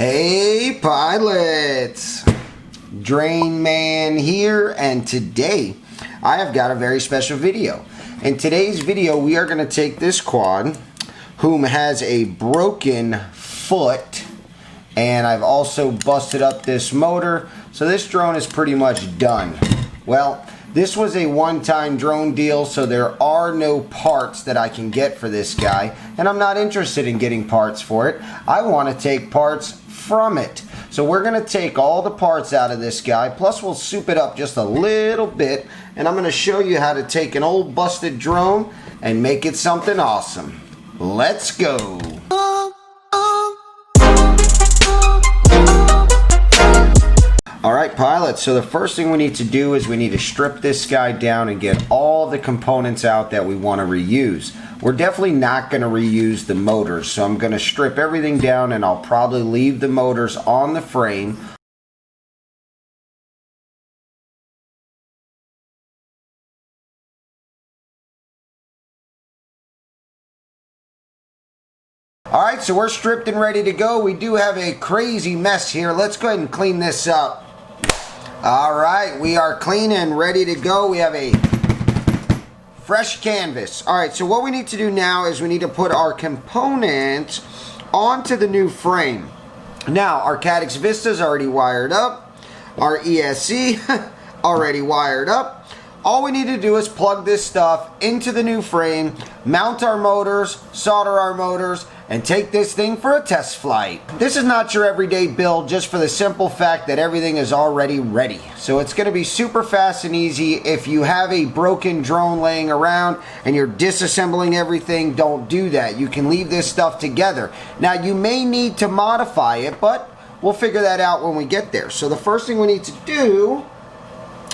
Hey pilots, DrainMan here, and today I have got a very special video. In today's video we are going to take this quad whom has a broken foot, and I've also busted up this motor, so this drone is pretty much done. Well, this was a one-time drone deal, so there are no parts that I can get for this guy, and I'm not interested in getting parts for it. I want to take parts from it. So we're going to take all the parts out of this guy, plus we'll soup it up just a little bit, and I'm going to show you how to take an old busted drone and make it something awesome. Let's go! Alright pilots, so the first thing we need to do is we need to strip this guy down and get all the components out that we want to reuse. We're definitely not going to reuse the motors, so I'm going to strip everything down and I'll probably leave the motors on the frame. Alright, so we're stripped and ready to go. We do have a crazy mess here. Let's go ahead and clean this up. Alright, we are clean and ready to go. We have a fresh canvas. Alright, so what we need to do now is we need to put our components onto the new frame. Now, our Caddx Vista is already wired up. Our ESC already wired up. All we need to do is plug this stuff into the new frame, mount our motors, solder our motors, and take this thing for a test flight. This is not your everyday build, just for the simple fact that everything is already ready. So it's going to be super fast and easy. If you have a broken drone laying around and you're disassembling everything, don't do that. You can leave this stuff together. Now you may need to modify it, but we'll figure that out when we get there. So the first thing we need to do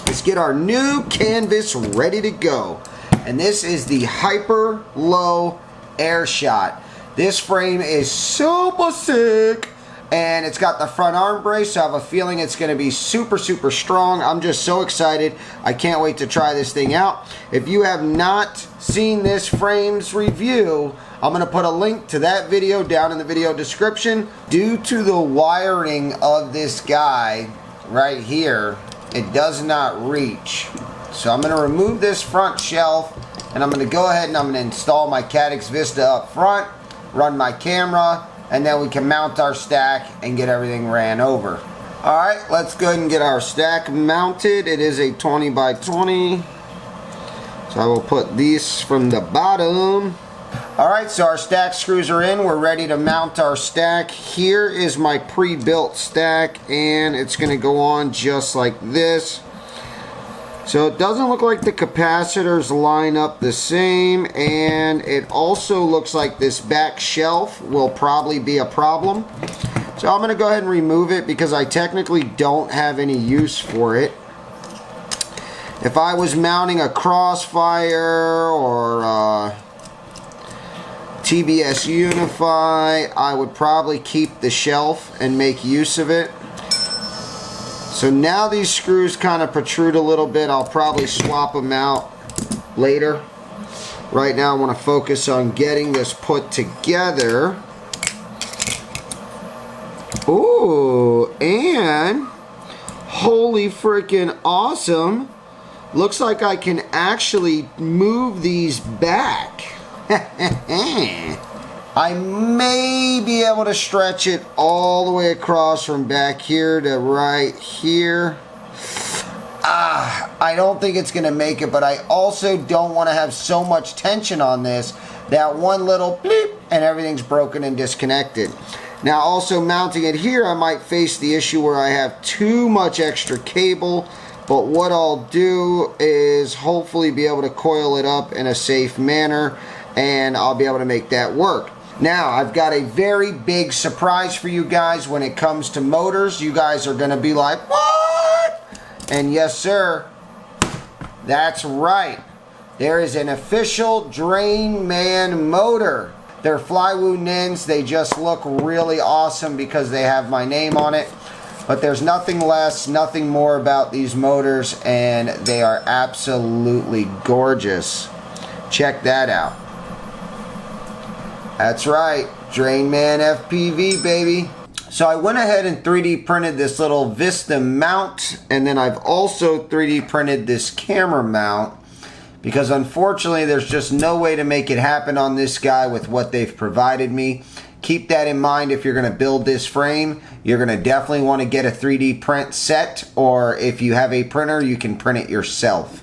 is get our new canvas ready to go. And this is the Hyperlow Airshot. This frame is super sick, and it's got the front arm brace, so I have a feeling it's going to be super strong. I'm just so excited. I can't wait to try this thing out. If you have not seen this frame's review, I'm going to put a link to that video down in the video description. Due to the wiring of this guy right here, it does not reach. So I'm going to remove this front shelf, and I'm going to go ahead and I'm going to install my Caddx Vista up front, run my camera, and then we can mount our stack and get everything ran over. Alright, let's go ahead and get our stack mounted. It is a 20 by 20. So I will put these from the bottom. Alright, so our stack screws are in. We're ready to mount our stack. Here is my pre-built stack, and it's going to go on just like this. So it doesn't look like the capacitors line up the same, and it also looks like this back shelf will probably be a problem. So I'm going to go ahead and remove it because I technically don't have any use for it. If I was mounting a Crossfire or TBS Unify, I would probably keep the shelf and make use of it. So now these screws kind of protrude a little bit. I'll probably swap them out later. Right now I want to focus on getting this put together. Ooh, and holy freaking awesome. Looks like I can actually move these back. I may be able to stretch it all the way across from back here to right here. I don't think it's going to make it, but I also don't want to have so much tension on this that one little bleep and everything's broken and disconnected. Now also mounting it here, I might face the issue where I have too much extra cable, but what I'll do is hopefully be able to coil it up in a safe manner, and I'll be able to make that work. Now, I've got a very big surprise for you guys when it comes to motors. You guys are going to be like, what? And yes, sir, that's right. There is an official DrainMan motor. They're Flywoo Nins. They just look really awesome because they have my name on it. But there's nothing less, nothing more about these motors, and they are absolutely gorgeous. Check that out. That's right, DrainMan FPV, baby. So I went ahead and 3D printed this little Vista mount, and then I've also 3D printed this camera mount, because unfortunately there's just no way to make it happen on this guy with what they've provided me. Keep that in mind if you're going to build this frame. You're going to definitely want to get a 3D print set, or if you have a printer, you can print it yourself.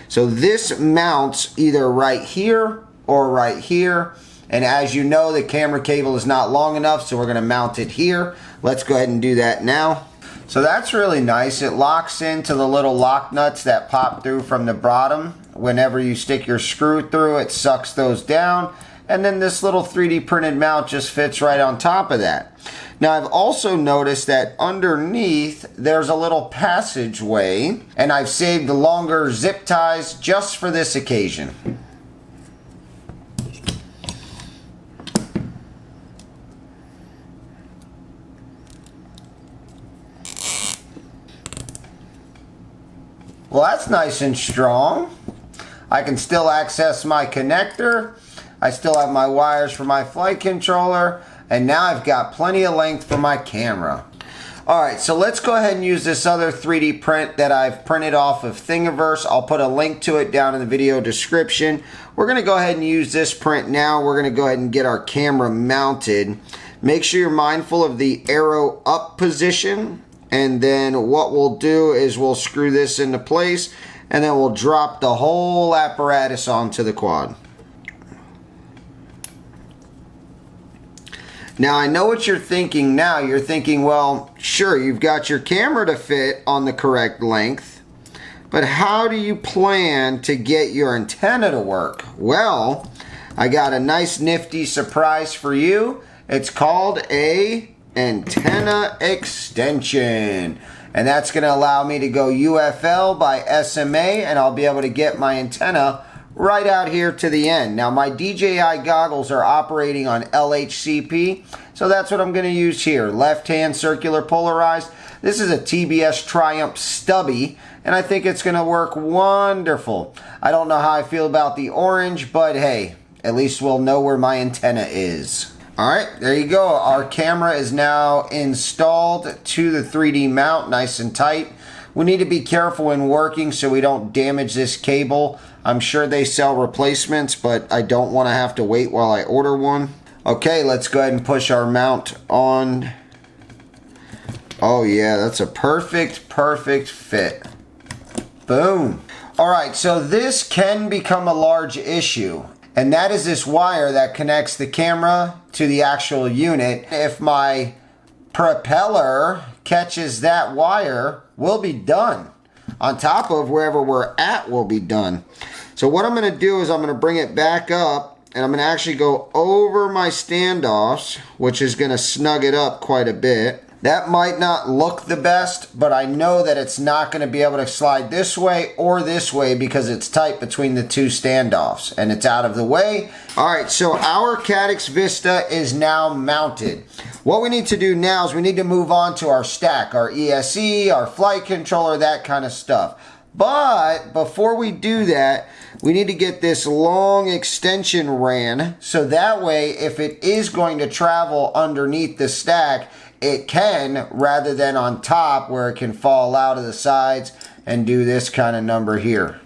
So this mounts either right here or right here. And as you know, the camera cable is not long enough, so we're going to mount it here. Let's go ahead and do that now. So that's really nice. It locks into the little lock nuts that pop through from the bottom. Whenever you stick your screw through, it sucks those down. And then this little 3D printed mount just fits right on top of that. Now I've also noticed that underneath there's a little passageway, and I've saved the longer zip ties just for this occasion. Well, that's nice and strong. I can still access my connector. I still have my wires for my flight controller, and now I've got plenty of length for my camera. Alright, so let's go ahead and use this other 3D print that I've printed off of Thingiverse. I'll put a link to it down in the video description. We're going to go ahead and use this print now. We're going to go ahead and get our camera mounted. Make sure you're mindful of the arrow up position, and then what we'll do is we'll screw this into place, and then we'll drop the whole apparatus onto the quad. Now I know what you're thinking now. You're thinking, well, sure, you've got your camera to fit on the correct length, but how do you plan to get your antenna to work? Well, I got a nice nifty surprise for you. It's called a antenna extension, and that's going to allow me to go UFL by SMA, and I'll be able to get my antenna right out here to the end. Now my DJI goggles are operating on LHCP, so that's what I'm going to use here. Left hand circular polarized. This is a TBS Triumph stubby, and I think it's going to work wonderful. I don't know how I feel about the orange, but hey, at least we'll know where my antenna is. Alright, there you go. Our camera is now installed to the 3D mount, nice and tight. We need to be careful when working so we don't damage this cable. I'm sure they sell replacements, but I don't want to have to wait while I order one. Okay, let's go ahead and push our mount on. Oh yeah, that's a perfect fit. Boom. Alright, so this can become a large issue, and that is this wire that connects the camera to the actual unit. If my propeller catches that wire, we'll be done. On top of wherever we're at, we'll be done. So what I'm going to do is I'm going to bring it back up, and I'm going to actually go over my standoffs, which is going to snug it up quite a bit. That might not look the best, but I know that it's not going to be able to slide this way or this way because it's tight between the two standoffs, and it's out of the way. Alright, so our Caddx Vista is now mounted. What we need to do now is we need to move on to our stack, our ESC, our flight controller, that kind of stuff. But before we do that, we need to get this long extension ran, so that way if it is going to travel underneath the stack, it can, rather than on top where it can fall out of the sides and do this kind of number here.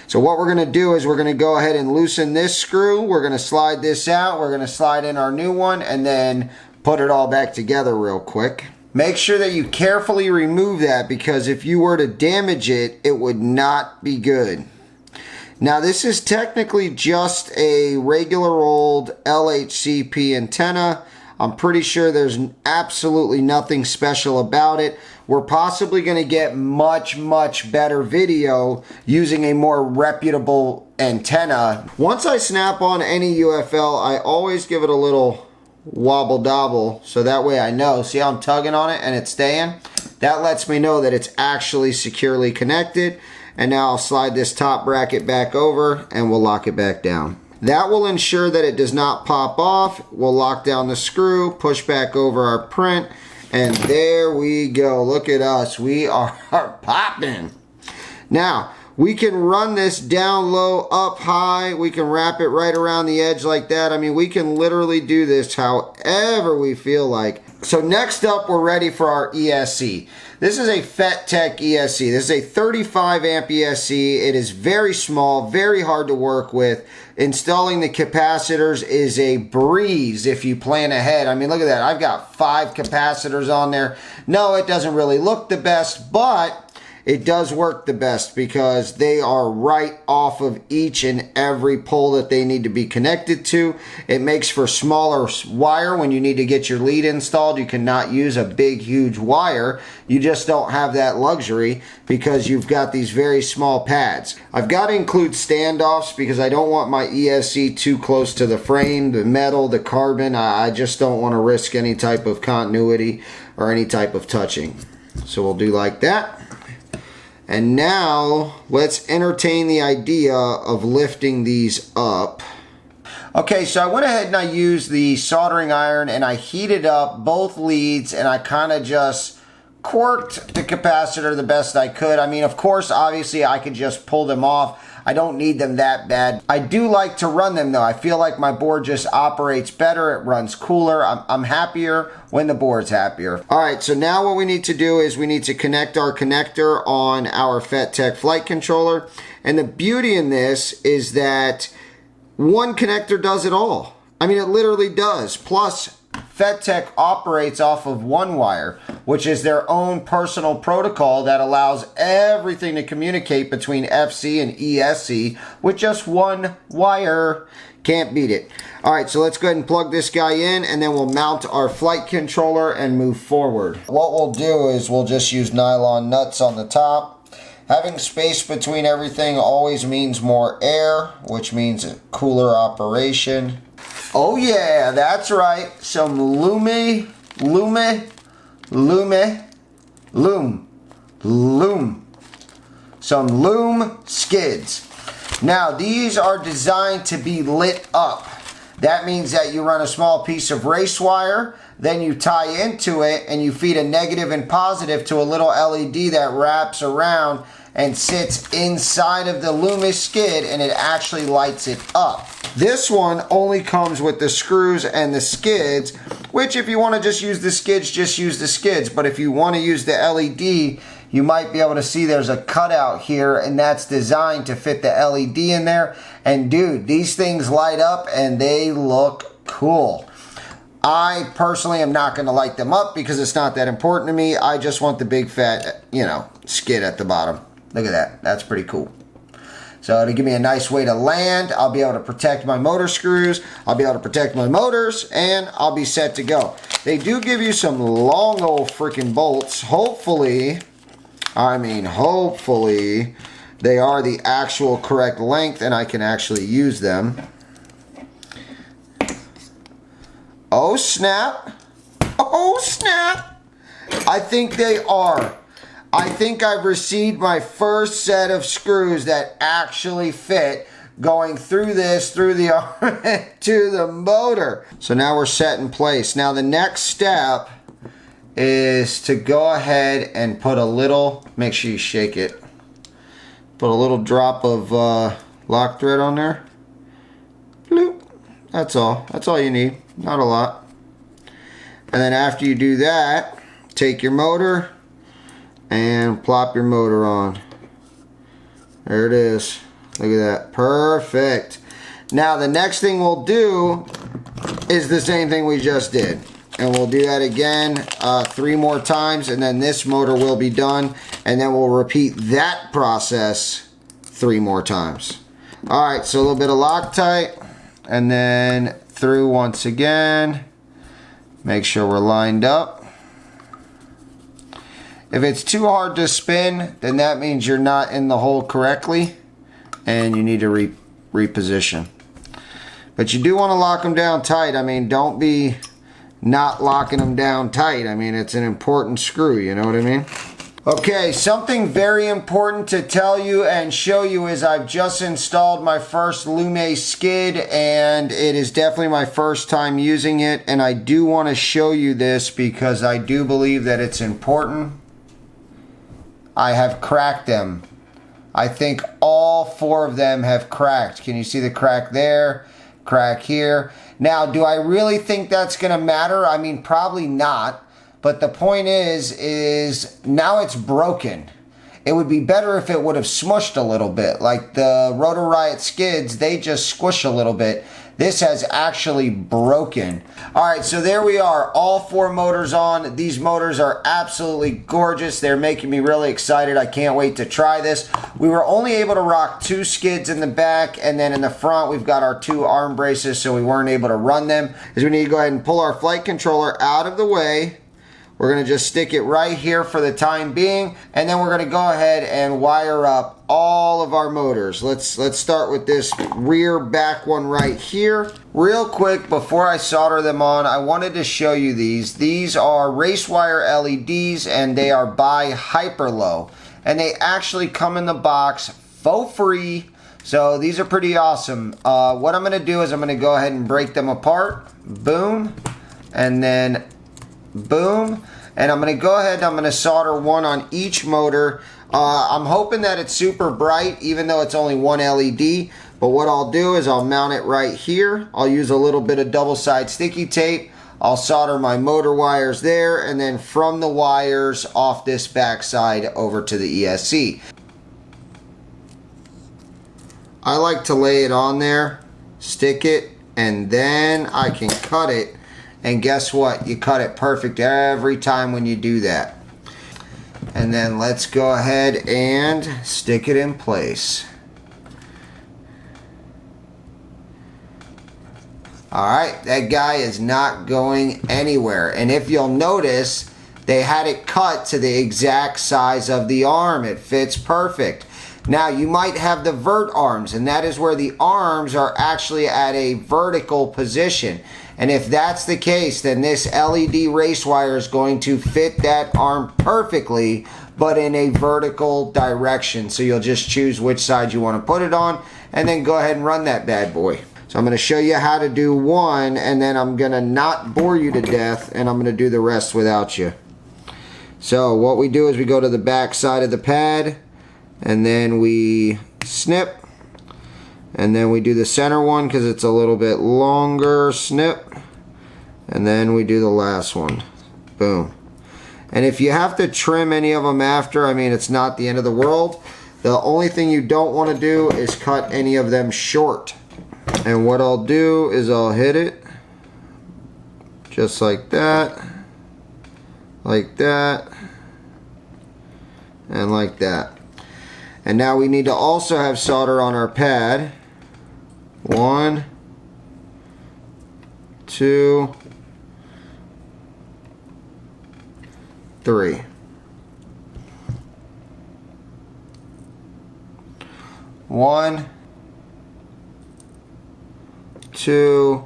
So what we're going to do is we're going to go ahead and loosen this screw. We're going to slide this out. We're going to slide in our new one and then put it all back together real quick. Make sure that you carefully remove that, because if you were to damage it, it would not be good. Now this is technically just a regular old LHCP antenna. I'm pretty sure there's absolutely nothing special about it. We're possibly going to get much better video using a more reputable antenna. Once I snap on any UFL, I always give it a little wobble dobble, so that way I know. See how I'm tugging on it and it's staying? That lets me know that it's actually securely connected. And now I'll slide this top bracket back over and we'll lock it back down. That will ensure that it does not pop off. We'll lock down the screw, push back over our print, and there we go. Look at us. We are popping. Now, We can run this down low, up high. We can wrap it right around the edge like that. I mean, we can literally do this however we feel like. So next up, we're ready for our ESC. This is a FetTech ESC. This is a 35 amp ESC. It is very small, very hard to work with. Installing the capacitors is a breeze if you plan ahead. I mean, look at that. I've got 5 capacitors on there. No, it doesn't really look the best, but it does work the best because they are right off of each and every pole that they need to be connected to. It makes for smaller wire when you need to get your lead installed. You cannot use a big, huge wire. You just don't have that luxury because you've got these very small pads. I've got to include standoffs because I don't want my ESC too close to the frame, the metal, the carbon. I just don't want to risk any type of continuity or any type of touching. So we'll do like that. And now, let's entertain the idea of lifting these up. Okay, so I went ahead and I used the soldering iron and I heated up both leads and I kind of just quirked the capacitor the best I could. I mean, of course, obviously, I could just pull them off. I don't need them that bad. I do like to run them though. I feel like my board just operates better. It runs cooler. I'm happier when the board's happier. All right, so now what we need to do is we need to connect our connector on our FetTech flight controller. And the beauty in this is that one connector does it all. I mean, it literally does. Plus, FetTech operates off of one wire, which is their own personal protocol that allows everything to communicate between FC and ESC with just one wire. Can't beat it. All right, so let's go ahead and plug this guy in and then we'll mount our flight controller and move forward. What we'll do is we'll just use nylon nuts on the top. Having space between everything always means more air, which means a cooler operation. Oh yeah, that's right. Some loom. Some loom skids. Now these are designed to be lit up. That means that you run a small piece of race wire, then you tie into it and you feed a negative and positive to a little LED that wraps around and sits inside of the Loomis skid and it actually lights it up. This one only comes with the screws and the skids, which if you want to just use the skids, just use the skids. But if you want to use the LED, you might be able to see there's a cutout here and that's designed to fit the LED in there. And dude, these things light up and they look cool. I personally am not going to light them up because it's not that important to me. I just want the big fat, skid at the bottom. Look at that. That's pretty cool. So it'll give me a nice way to land. I'll be able to protect my motor screws. I'll be able to protect my motors and I'll be set to go. They do give you some long old freaking bolts. Hopefully, they are the actual correct length and I can actually use them. Oh snap. Oh snap. I think they are. I think I've received my first set of screws that actually fit going through this, through the arm to the motor. So now we're set in place. Now the next step is to go ahead and put a little, make sure you shake it, put a little drop of lock thread on there. Bloop. That's all. That's all you need. Not a lot. And then after you do that, take your motor and plop your motor on. There it is. Look at that. Perfect. Now the next thing we'll do is the same thing we just did. And we'll do that again 3 more times and then this motor will be done. And then we'll repeat that process 3 more times. Alright, so a little bit of Loctite and then through once again. Make sure we're lined up. If it's too hard to spin, then that means you're not in the hole correctly and you need to reposition. But you do want to lock them down tight. I mean, don't be not locking them down tight. I mean, it's an important screw, you know what I mean? Okay, something very important to tell you and show you is I've just installed my first Lume skid and it is definitely my first time using it, and I do want to show you this because I do believe that it's important. I have cracked them I think all 4 of them have cracked. Can you see the crack there? Crack here. Now, do I really think that's going to matter? I mean, probably not. But the point is now it's broken. It would be better if it would have smushed a little bit. Like the Rotor Riot skids, they just squish a little bit. This has actually broken. All right, so there we are, all 4 motors on. These motors are absolutely gorgeous. They're making me really excited. I can't wait to try this. We were only able to rock 2 skids in the back, and then in the front, we've got our 2 arm braces, so we weren't able to run them. Is we need to go ahead and pull our flight controller out of the way. We're going to just stick it right here for the time being, and then we're going to go ahead and wire up all of our motors. Let's start with this rear back one right here. Real quick, before I solder them on, I wanted to show you these. These are race wire LEDs, and they are by Hyperlow, and they actually come in the box for free. So these are pretty awesome. What I'm going to do is I'm going to go ahead and break them apart. Boom, and then boom, and I'm going to go ahead and I'm going to solder one on each motor. I'm hoping that it's super bright even though it's only one LED, but what I'll do is I'll mount it right here. I'll use a little bit of double-side sticky tape. I'll solder my motor wires there, and then from the wires off this back side over to the ESC. I like to lay it on there, stick it, and then I can cut it. And guess what? You cut it perfect every time when you do that. And then let's go ahead and stick it in place. Alright, that guy is not going anywhere. And if you'll notice, they had it cut to the exact size of the arm. It fits perfect. Now, you might have the vert arms, and that is where the arms are actually at a vertical position. And if that's the case, then this LED race wire is going to fit that arm perfectly, but in a vertical direction. So you'll just choose which side you want to put it on, and then go ahead and run that bad boy. So I'm going to show you how to do one, and then I'm going to not bore you to death, and I'm going to do the rest without you. So what we do is we go to the back side of the pad, and then we snip, and then we do the center one because it's a little bit longer, snip, and then we do the last one. Boom. And if you have to trim any of them after, I mean, it's not the end of the world. The only thing you don't want to do is cut any of them short. And what I'll do is I'll hit it just like that, and like that. And now we need to also have solder on our pad. 1, 2, 3. 1, 2,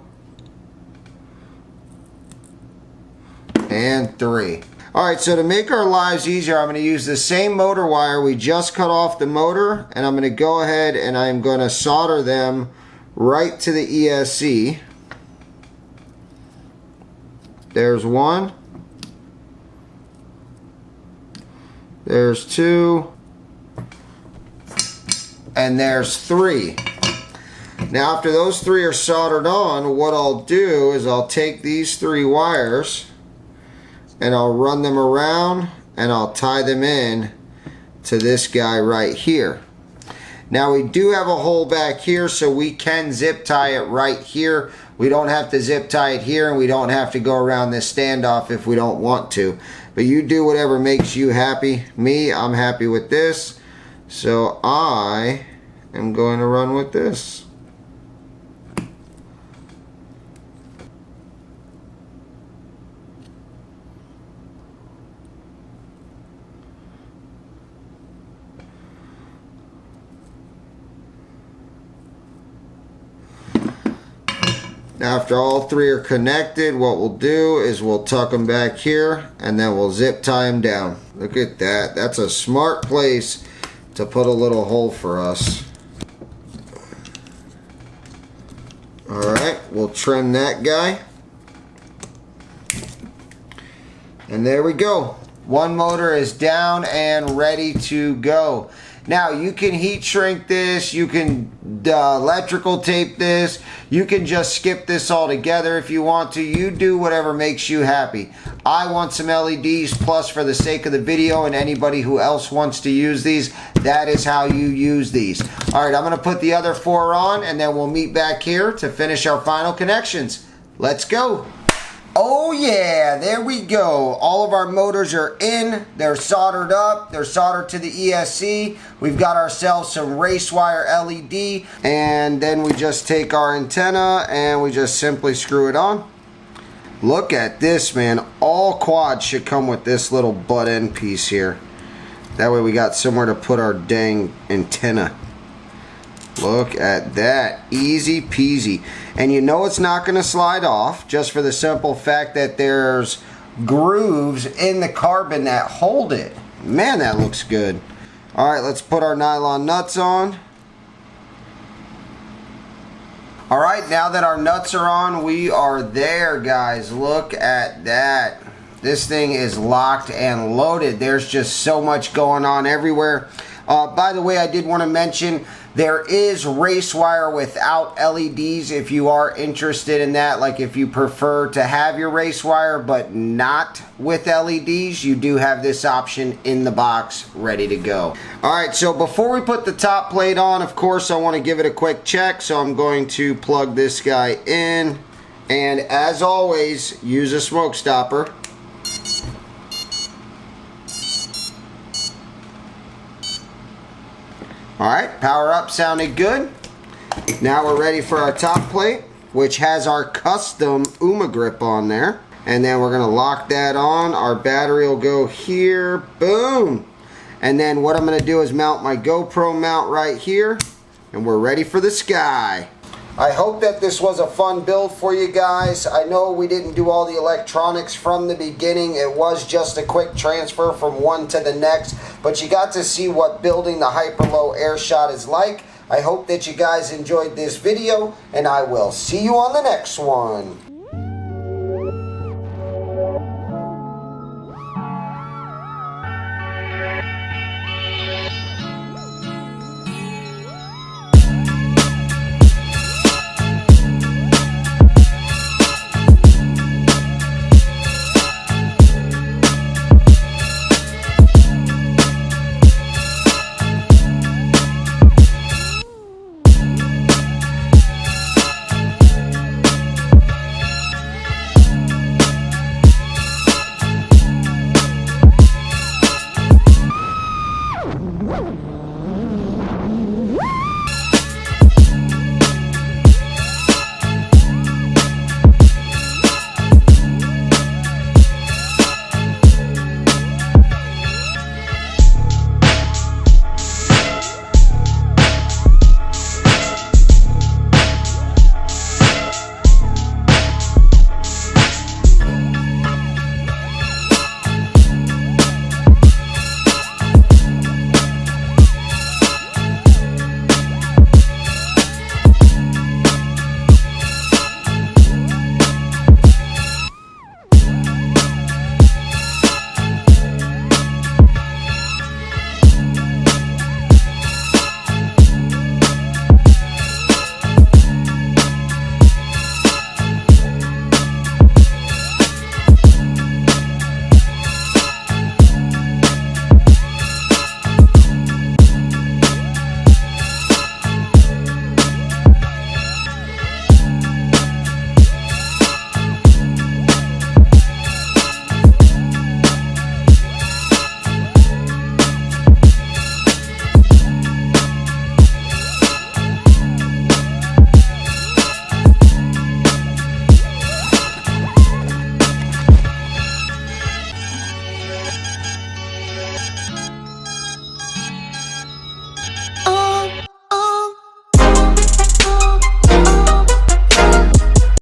and 3. Alright, so to make our lives easier, I'm going to use the same motor wire we just cut off the motor, and I'm going to go ahead and I'm going to solder them right to the ESC. There's 1. There's 2. And there's 3. Now after those 3 are soldered on, what I'll do is I'll take these 3 wires and I'll run them around and I'll tie them in to this guy right here. Now we do have a hole back here, so we can zip tie it right here. We don't have to zip tie it here, and we don't have to go around this standoff if we don't want to. But you do whatever makes you happy. Me, I'm happy with this. So I am going to run with this. After all 3 are connected, what we'll do is we'll tuck them back here and then we'll zip tie them down. Look at that. That's a smart place to put a little hole for us. Alright, we'll trim that guy. And there we go. One motor is down and ready to go. Now you can heat shrink this, you can electrical tape this, you can just skip this altogether if you want to. You do whatever makes you happy. I want some LEDs, plus for the sake of the video and anybody who else wants to use these, that is how you use these. Alright, I'm going to put the other 4 on and then we'll meet back here to finish our final connections. Let's go! Oh yeah, there we go. All of our motors are in. They're soldered up. They're soldered to the ESC. We've got ourselves some race wire LED. And then we just take our antenna and we just simply screw it on. Look at this, man. All quads should come with this little butt end piece here. That way we got somewhere to put our dang antenna. Look at that. Easy peasy. And you know it's not going to slide off, just for the simple fact that there's grooves in the carbon that hold it. Man, that looks good. Alright, let's put our nylon nuts on. Alright, now that our nuts are on, we are there, guys. Look at that. This thing is locked and loaded. There's just so much going on everywhere. By the way, I did want to mention there is race wire without LEDs if you are interested in that. Like if you prefer to have your race wire but not with LEDs, you do have this option in the box ready to go. Alright, so before we put the top plate on, of course I want to give it a quick check. So I'm going to plug this guy in. And as always, use a smoke stopper. Alright, power up sounded good. Now we're ready for our top plate, which has our custom UMA grip on there. And then we're going to lock that on. Our battery will go here. Boom! And then what I'm going to do is mount my GoPro mount right here. And we're ready for the sky. I hope that this was a fun build for you guys. I know we didn't do all the electronics from the beginning. It was just a quick transfer from one to the next. But you got to see what building the Hyperlow Airshot is like. I hope that you guys enjoyed this video, and I will see you on the next one.